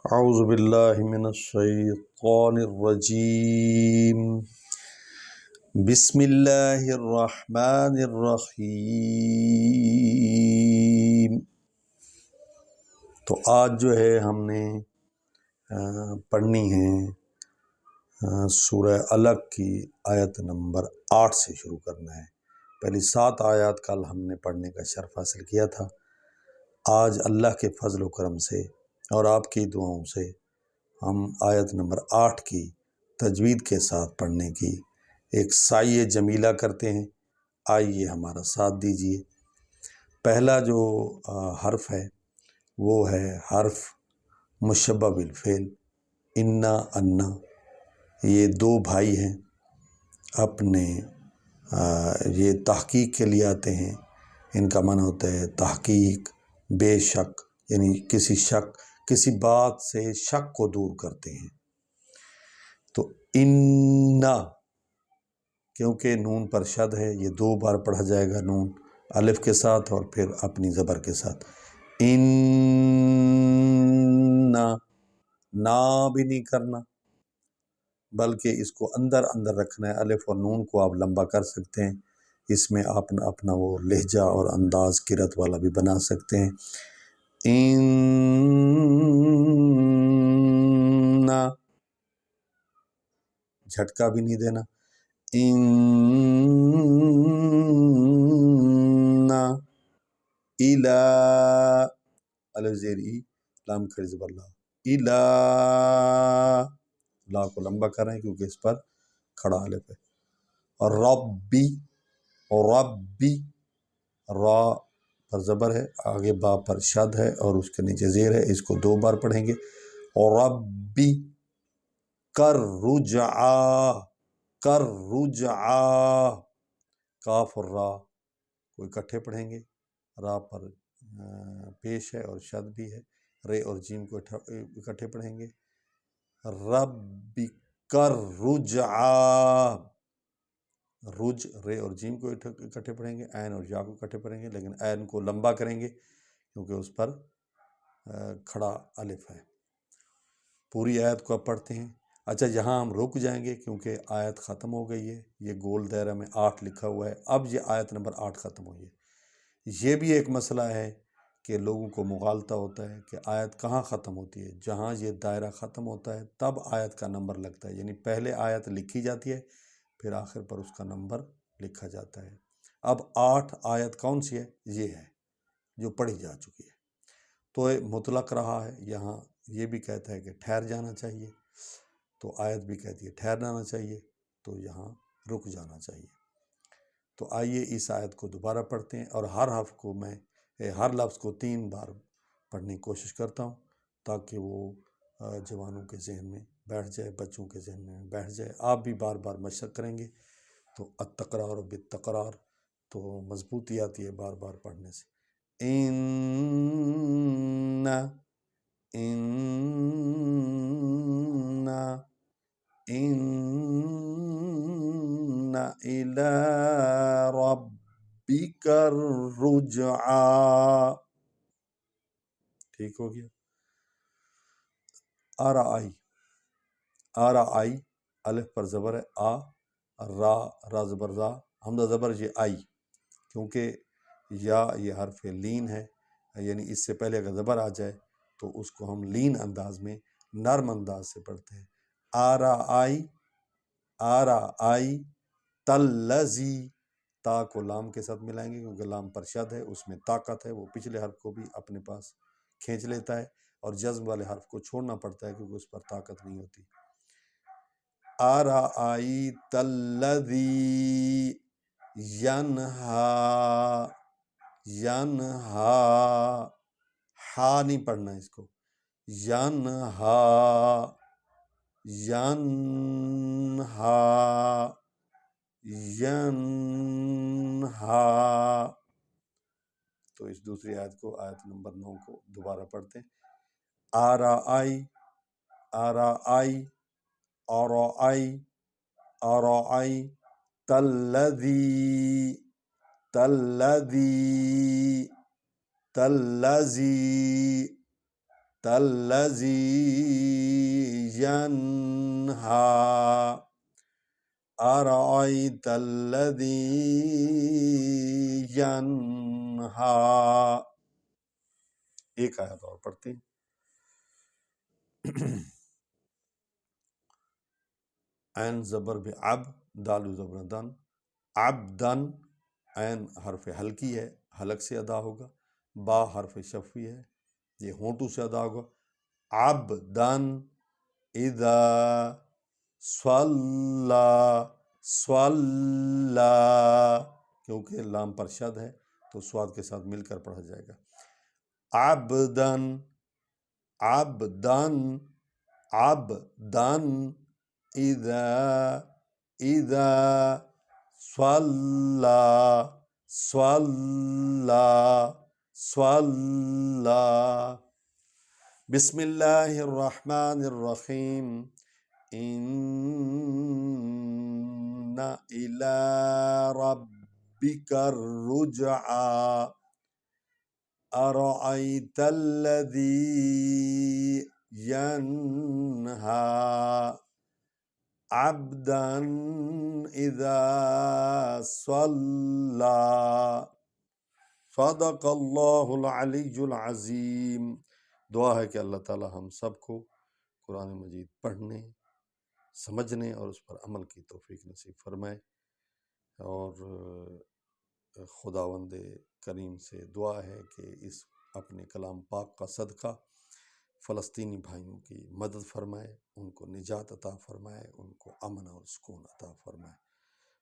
اعوذ باللہ من الشیطان الرجیم بسم اللہ الرحمن الرحیم۔ تو آج جو ہے ہم نے پڑھنی ہے سورہ علق کی آیت نمبر 8 سے شروع کرنا ہے۔ پہلی 7 آیات کل ہم نے پڑھنے کا شرف حاصل کیا تھا۔ آج اللہ کے فضل و کرم سے اور آپ کی دعاؤں سے ہم آیت نمبر 8 کی تجوید کے ساتھ پڑھنے کی ایک سعی جمیلہ کرتے ہیں۔ آئیے ہمارا ساتھ دیجیے۔ پہلا جو حرف ہے وہ ہے حرف مشبہ بالفعل انا انا۔ یہ دو بھائی ہیں، اپنے یہ تحقیق کے لیے آتے ہیں۔ ان کا معنی ہوتا ہے تحقیق، بے شک، یعنی کسی بات سے شک کو دور کرتے ہیں۔ تو انا، کیونکہ نون پر شد ہے، یہ 2 بار پڑھا جائے گا، نون الف کے ساتھ اور پھر اپنی زبر کے ساتھ۔ انا، نا بھی نہیں کرنا بلکہ اس کو اندر رکھنا ہے۔ الف اور نون کو آپ لمبا کر سکتے ہیں، اس میں آپ اپنا وہ لہجہ اور انداز قرت والا بھی بنا سکتے ہیں۔ انا، جھٹکا بھی نہیں دینا۔ انا الا، الف زیر ای، لام کھڑی زبر لا، الا، لا کو لمبا کر رہے ہیں کیونکہ اس پر کھڑا الف ہے۔ اور ربی، ربی، را پر زبر ہے، آگے با پر شد ہے اور اس کے نیچے زیر ہے، اس کو 2 بار پڑھیں گے۔ اور ربی کر رجعا، کر رجعا، کاف اور را کو اکٹھے پڑھیں گے، را پر پیش ہے اور شد بھی ہے، رے اور جیم کو اکٹھے پڑھیں گے۔ ربی کر رجعا، رج، رے اور جیم کو اکٹھے پڑھیں گے، عین اور یا کو اکٹھے پڑھیں گے، لیکن عین کو لمبا کریں گے کیونکہ اس پر کھڑا الف ہے۔ پوری آیت کو اب پڑھتے ہیں۔ اچھا، یہاں ہم رک جائیں گے کیونکہ آیت ختم ہو گئی ہے۔ یہ گول دائرہ میں 8 لکھا ہوا ہے، اب یہ آیت نمبر 8 ختم ہوئی ہے۔ یہ بھی ایک مسئلہ ہے کہ لوگوں کو مغالطہ ہوتا ہے کہ آیت کہاں ختم ہوتی ہے۔ جہاں یہ دائرہ ختم ہوتا ہے تب آیت کا نمبر لگتا ہے، یعنی پہلے آیت لکھی جاتی ہے پھر آخر پر اس کا نمبر لکھا جاتا ہے۔ اب 8 آیت کون سی ہے؟ یہ ہے جو پڑھی جا چکی ہے۔ تو مطلق رہا ہے، یہاں یہ بھی کہتا ہے کہ ٹھہر جانا چاہیے، تو آیت بھی کہتی ہے ٹھہر جانا چاہیے، تو یہاں رک جانا چاہیے۔ تو آئیے اس آیت کو دوبارہ پڑھتے ہیں، اور ہر حرف کو میں ہر لفظ کو 3 بار پڑھنے کی کوشش کرتا ہوں تاکہ وہ جوانوں کے ذہن میں بیٹھ جائے، بچوں کے ذہن میں بیٹھ جائے۔ آپ بھی بار بار مشق کریں گے تو التکرار بالتکرار، تو مضبوطی آتی ہے بار بار پڑھنے سے۔ ان الی ربک الرجعی، ٹھیک ہو گیا۔ آرائی، آرائی، الف پر زبر ہے، را زبر را، حمزہ زبر یہ آئی، کیونکہ یا یہ حرف لین ہے، یعنی اس سے پہلے اگر زبر آ جائے تو اس کو ہم لین انداز میں، نرم انداز سے پڑھتے ہیں۔ آرائی، آرائی تلذی، تا کو لام کے ساتھ ملائیں گے کیونکہ لام پر شد ہے، اس میں طاقت ہے، وہ پچھلے حرف کو بھی اپنے پاس کھینچ لیتا ہے، اور جزم والے حرف کو چھوڑنا پڑتا ہے کیونکہ اس پر طاقت نہیں ہوتی۔ آرائیت الذی ینہا، ینہا، ہا نہیں پڑھنا اس کو، ینہا، ینہا، ینہا۔ تو اس دوسری آیت کو، آیت نمبر 9 کو دوبارہ پڑھتے ہیں۔ آرائی، آرائی، آرائی، آرائی تلذی، تلذی، تلذی، الذی ینہا ارأیت الذی ینہا. ایک آیت اور پڑھتے ہیں. عین زبر بے اب، دال زبر دن، عبدن. عین حرف حلقی ہے، حلق سے ادا ہوگا. با حرف شفوی ہے، یہ ہونٹوں سے ادا ہوگا. عبدن اذا صلی، صلی، کیونکہ لام پر شد ہے تو سواد کے ساتھ مل کر پڑھا جائے گا. عبدن، عبدن، عبدن اذا، اذا صلی، صلی، صلی. بسم اللہ الرحمن الرحیم. ان الی ربک الرجعی ارأیت الذی ینہا عبدا اذا صلی. صدق اللہ العلی العظیم. دعا ہے کہ اللہ تعالی ہم سب کو قرآن مجید پڑھنے، سمجھنے اور اس پر عمل کی توفیق نصیب فرمائے. اور خداوند کریم سے دعا ہے کہ اس اپنے کلام پاک کا صدقہ فلسطینی بھائیوں کی مدد فرمائے، ان کو نجات عطا فرمائے، ان کو امن اور سکون عطا فرمائے.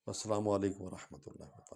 السلام علیکم ورحمۃ اللہ وبرکاتہ.